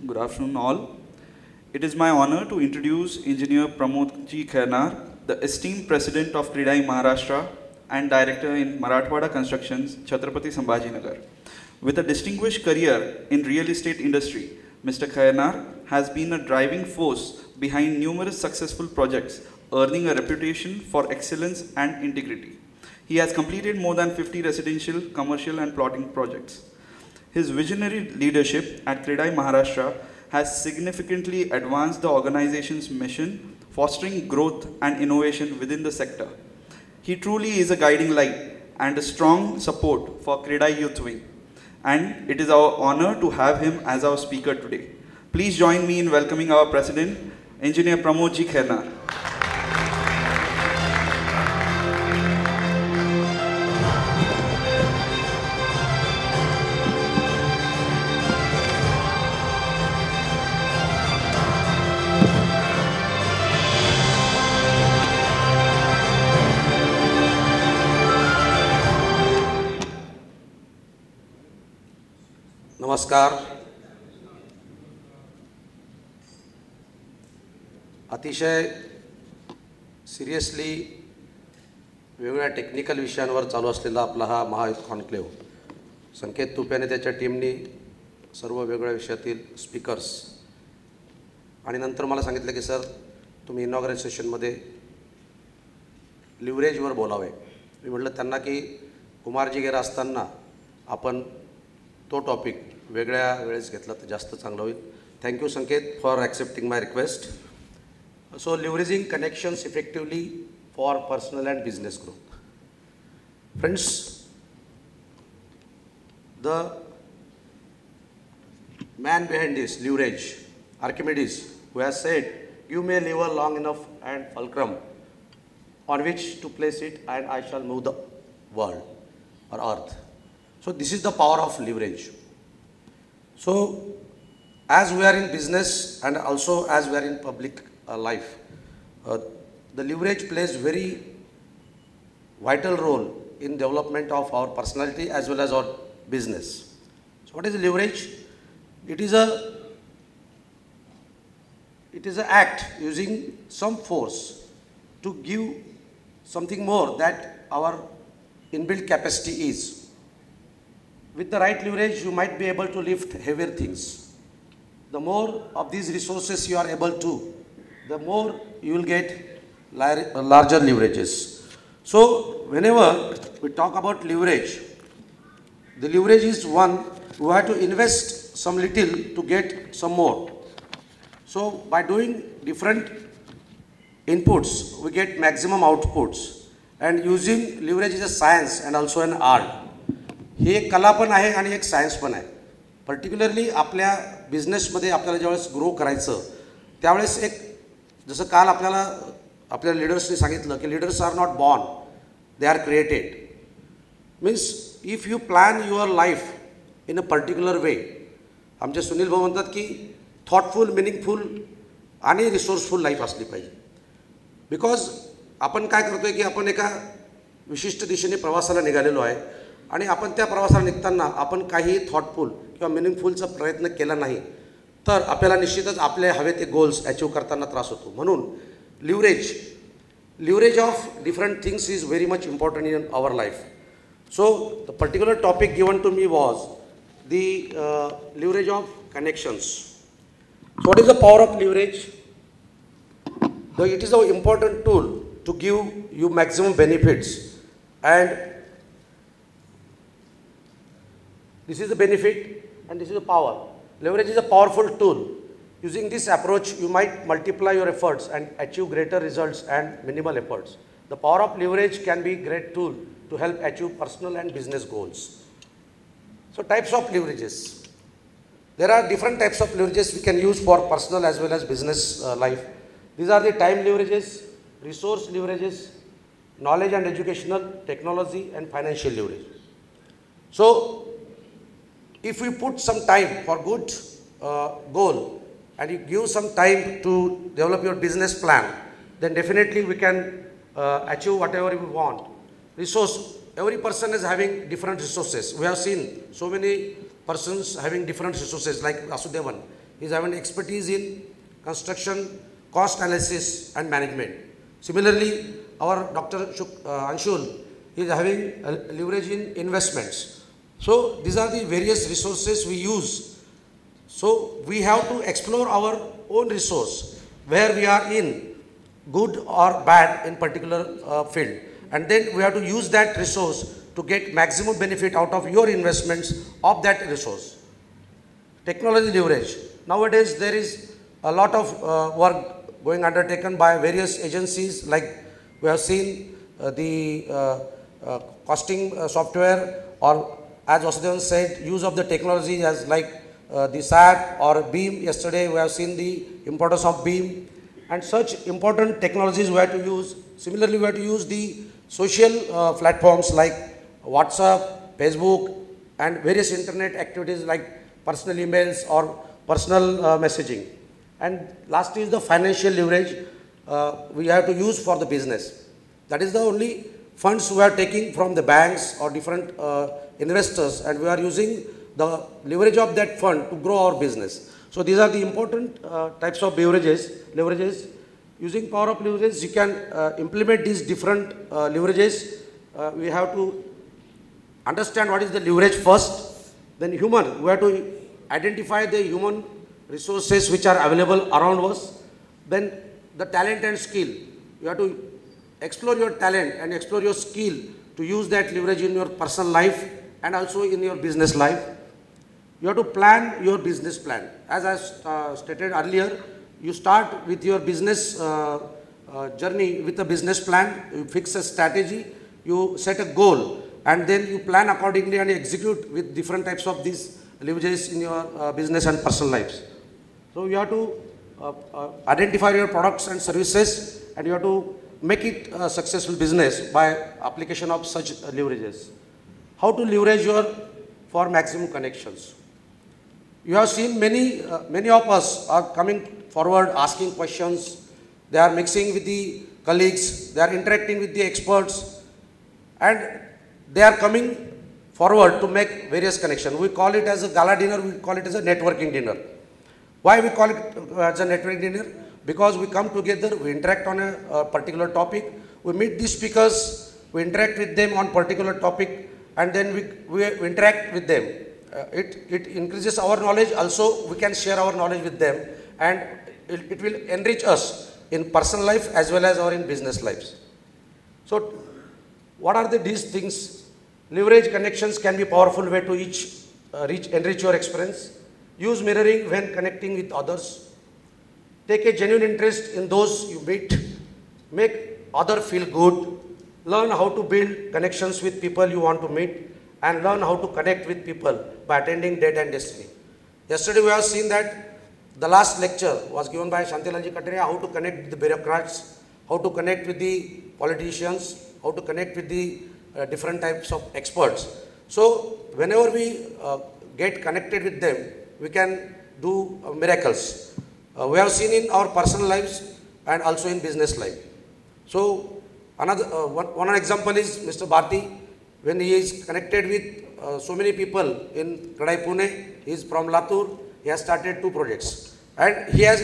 Good afternoon, all. It is my honor to introduce Engineer Pramod G. Khairnar, the esteemed President of Credai Maharashtra and Director in Marathwada Constructions, Chhatrapati Sambhajinagar. With a distinguished career in real estate industry, Mr. Khairnar has been a driving force behind numerous successful projects, earning a reputation for excellence and integrity. He has completed more than 50 residential, commercial and plotting projects. His visionary leadership at Credai Maharashtra has significantly advanced the organization's mission, fostering growth and innovation within the sector. He truly is a guiding light and a strong support for Credai Youth Wing. And it is our honor to have him as our speaker today. Please join me in welcoming our President, Engineer Pramod G. Khairnar. नमस्कार. अतिशय seriously वेगवेगळ्या technical विषयांवर चालू असलेला आपला हा महायुथ conclave संकेत तुपे आणि त्याच्या टीमनी सर्व वेगवेगळ्या विषयातील स्पीकर्स आणि नंतर मला सांगितलं की सर तुम्ही इनॉग्रेशन सेशनमध्ये लिव्हरेजवर बोलावे. मी म्हटलं त्यांना की कुमारजी गेला असताना आपण तो टॉपिक वेगळ्या वेळेस घेतला तर जास्त चांगलं होईल. Thank you Sanket for accepting my request. So leveraging connections effectively for personal and business growth. Friends, the man behind this leverage, Archimedes, who has said, "You may live a long enough and fulcrum on which to place it, and I shall move the world or earth." So this is the power of leverage. So as we are in business and also as we are in public life, the leverage plays very vital role in development of our personality as well as our business. So what is leverage? It is an act using some force to give something more that our inbuilt capacity is. With the right leverage, you might be able to lift heavier things. The more of these resources you are able to, the more you will get larger leverages. So whenever we talk about leverage, the leverage is one who have to invest some little to get some more. So by doing different inputs, we get maximum outputs. And using leverage is a science and also an art. ही एक कला पण आहे आणि एक science पण आहे. Particularly आपल्या बिझनेसमध्ये आपल्याला ज्यावेळेस ग्रो करायचं त्यावेळेस एक जसं काल आपल्या लीडर्सनी सांगितलं की leaders are not born, they are created. Means if you plan your life in a particular way. आमचे सुनील भाऊ म्हणतात की थॉटफुल, मिनिंगफुल आणि रिसोर्सफुल लाईफ असली पाहिजे. बिकॉज आपण काय करतो आहे की आपण एका विशिष्ट दिशेने प्रवासाला निघालेलो आहे आणि आपण त्या प्रवासाला निघताना आपण काही थॉटफुल किंवा मिनिंगफुलचा प्रयत्न केला नाही तर आपल्याला निश्चितच आपले हवे ते गोल्स अचीव करताना त्रास होतो. म्हणून leverage of different things is very much important in our life. So the particular topic given to me was the leverage of connections. So what is the power of leverage? It is a important tool to give you maximum benefits. And this is the benefit and this is the power. Leverage is a powerful tool. Using this approach, you might multiply your efforts and achieve greater results and minimal efforts. The power of leverage can be a great tool to help achieve personal and business goals. So types of leverages. There are different types of leverages we can use for personal as well as business life. These are the time leverages, resource leverages, knowledge and educational, technology and financial leverage. So if we put some time for good goal and you give some time to develop your business plan, then definitely we can achieve whatever we want. Resource, every person is having different resources. We have seen so many persons having different resources like Vasudevan. He's having expertise in construction, cost analysis and management. Similarly, our Dr. Anshul is having leverage in investments. So these are the various resources we use. So we have to explore our own resource, where we are in, good or bad in particular field. And then we have to use that resource to get maximum benefit out of your investments of that resource. Technology leverage. Nowadays there is a lot of work going undertaken by various agencies, like we have seen the costing software, or as Vasudevan said, use of the technology as like the SAP or BEAM. Yesterday we have seen the importance of BEAM, and such important technologies we have to use. Similarly, we have to use the social platforms like WhatsApp, Facebook and various internet activities like personal emails or personal messaging. And last is the financial leverage we have to use for the business. That is the only funds we are taking from the banks or different investors, and we are using the leverage of that fund to grow our business. So these are the important types of leverages. Using power of leverage, you can implement these different leverages. We have to understand what is the leverage first. Then human, we have to identify the human resources which are available around us. Then the talent and skill. You have to explore your talent and explore your skill to use that leverage in your personal life and also in your business life. You have to plan your business plan. As I stated earlier, you start with your business journey with a business plan. You fix a strategy, you set a goal, and then you plan accordingly and execute with different types of these leverages in your business and personal lives. So you have to identify your products and services, and you have to make it a successful business by application of such leverages. How to leverage for maximum connections. You have seen many of us are coming forward asking questions. They are mixing with the colleagues, they are interacting with the experts, and they are coming forward to make various connections. We call it as a gala dinner, we call it as a networking dinner. Why we call it as a networking dinner? Because we come together, we interact on a particular topic, we meet the speakers, we interact with them on particular topic, and then we interact with them. It increases our knowledge, also we can share our knowledge with them, and it will enrich us in personal life as well as our in business lives. So what are these things? Leverage connections can be powerful way to enrich your experience. Use mirroring when connecting with others. Take a genuine interest in those you meet. Make others feel good. Learn how to build connections with people you want to meet, and learn how to connect with people by attending Date and Destiny. Yesterday we have seen that the last lecture was given by Shantilalji Kataria, how to connect with the bureaucrats, how to connect with the politicians, how to connect with the different types of experts. So whenever we get connected with them, we can do miracles. We have seen in our personal lives and also in business life. So another one example is Mr. Bharti. When he is connected with so many people in Kradai Pune, he is from Latur, he has started 2 projects. And he has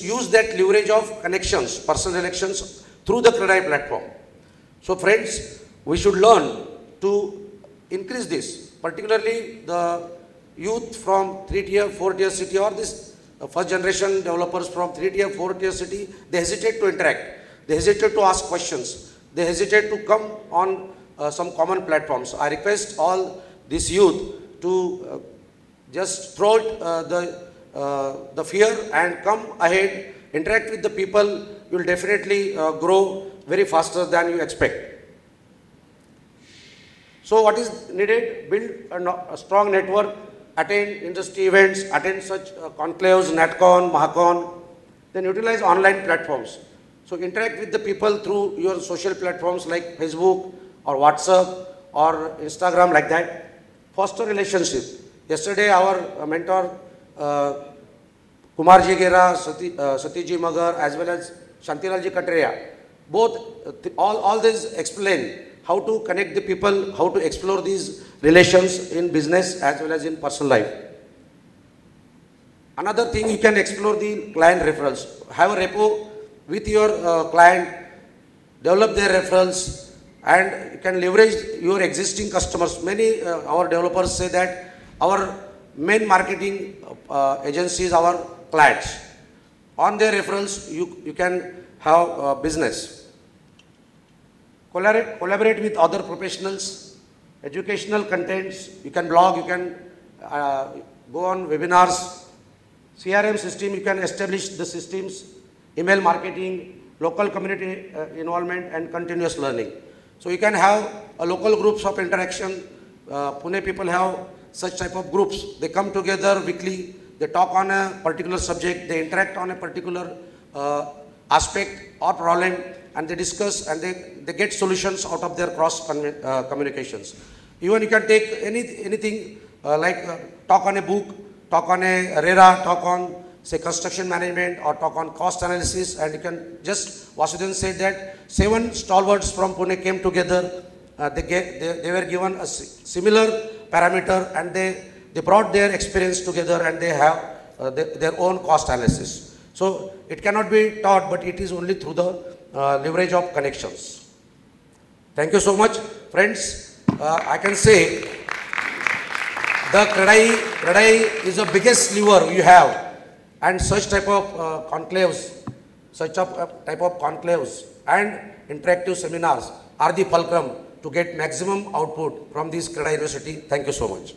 used that leverage of connections, personal connections through the Kradai platform. So friends, we should learn to increase this, particularly the youth from 3-tier, 4-tier city, or this first generation developers from 3-tier, 4-tier city. They hesitate to interact, they hesitate to ask questions, they hesitate to come on some common platforms. I request all this youth to just throw the fear and come ahead, interact with the people. You will definitely grow very faster than you expect. So what is needed? Build a strong network, attend industry events, attend such conclaves, NatCon, MahaCon, then utilize online platforms. So interact with the people through your social platforms like Facebook or WhatsApp or Instagram, like that. Foster relationships. Yesterday our mentor Kumarji Gera, Satiji Magar, as well as Shantilalji Kataria, all this explain how to connect the people, how to explore these relations in business as well as in personal life. Another thing, you can explore the client referrals. Have a repo with your client, develop their referrals, and you can leverage your existing customers. Many our developers say that our main marketing agency is our clients. On their referrals, you can have business. Collaborate with other professionals, educational contents. You can blog, you can go on webinars. CRM system, you can establish the systems, email marketing, local community involvement, and continuous learning. So you can have a local groups of interaction. Pune people have such type of groups. They come together weekly, they talk on a particular subject, they interact on a particular aspect or problem, and they discuss and they get solutions out of their cross communications. Even you can take anything like talk on a book, talk on a RERA, talk on say construction management, or talk on cost analysis, and you can just, Vasudevan said that 7 stalwarts from Pune came together, they were given a similar parameter, and they brought their experience together, and they have their own cost analysis. So it cannot be taught, but it is only through the leverage of connections. Thank you so much, friends. I can say the CREDAI is the biggest lever you have, and such type of conclaves and interactive seminars are the fulcrum to get maximum output from this CREDAI University. Thank you so much.